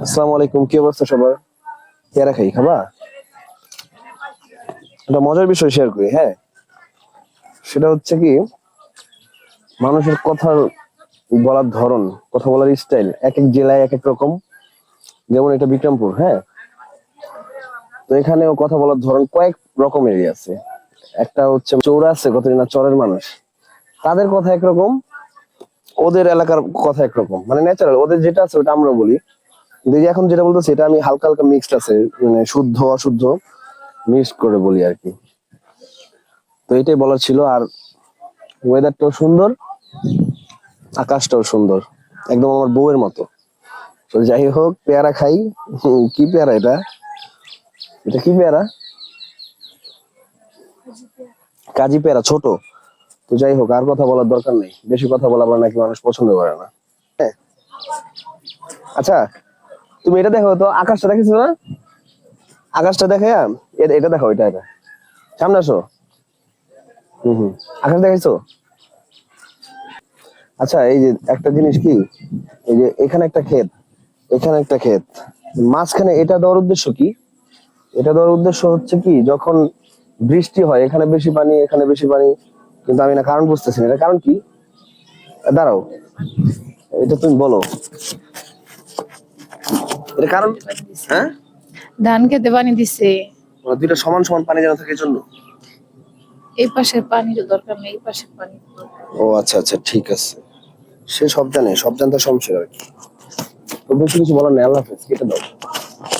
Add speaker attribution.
Speaker 1: আসসালামু আলাইকুম, কি অবস্থা সবার? পেয়ারা খাই, খাবা? একটা মজার বিষয় শেয়ার করি, হ্যাঁ। সেটা হচ্ছে কি, মানুষের কথার বলার ধরন, কথা বলার স্টাইল এক এক জেলায় এক এক রকম। যেমন এটা বিক্রমপুর, হ্যাঁ। তো এখানেও কথা বলার ধরন কয়েক রকমেরই আছে। একটা হচ্ছে চৌরা আছে, কতদিন না চরের মানুষ, তাদের কথা একরকম, ওদের এলাকার কথা একরকম, মানে ন্যাচারাল ওদের যেটা আছে ওটা আমরা বলি। কিন্তু এই যে এখন যেটা বলতেছি এটা আমি হালকা হালকা মিক্সড আছে, মানে শুদ্ধ অশুদ্ধ মিক্সড করে বলি আর কি। তো এটাই বলার ছিল। আর ওয়েদারটাও সুন্দর, আকাশটাও সুন্দর, একদম আমার বউয়ের মতো। তো যাই হোক, পেয়ারা খাই। কি পেয়ারা এটা? এটা কি পেয়ারা? কাজি পেয়ারা, ছোট। তো যাই হোক, আর কথা বলার দরকার নেই, বেশি কথা বলা আবার নাকি মানুষ পছন্দ করে না, হ্যাঁ। আচ্ছা, তুমি এটা দেখো তো, আকাশটা দেখেছো না? আকাশটা দেখে, এটা দেখো, এটা সামনে আসো। হম, আকাশ দেখেছো? আচ্ছা, এই যে একটা জিনিস কি, এই যে এখানে একটা ক্ষেত, এখানে একটা ক্ষেত, মাঝখানে এটা দেওয়ার উদ্দেশ্য কি? এটা দেওয়ার উদ্দেশ্য হচ্ছে কি, যখন বৃষ্টি হয় এখানে বেশি পানি, এখানে বেশি পানি, কিন্তু আমি না কারণ বুঝতেছি না, এটা কারণ কি? দাঁড়াও, এটা তুমি বলো, এটা কারণ। হ্যাঁ,
Speaker 2: ধান খেতে পানি দিছে।
Speaker 1: মানে দুইটা সমান সমান পানি যেন থাকে, এই জন্য।
Speaker 2: এই পাশের পানির দরকার নেই, এই পাশের পানি।
Speaker 1: ও আচ্ছা আচ্ছা, ঠিক আছে। সে সব জানে, সব জানতে সংশয় আর কি। তো বেশি কিছু বলার নেই, আল্লাহ হাফেজ, কেটে দাও।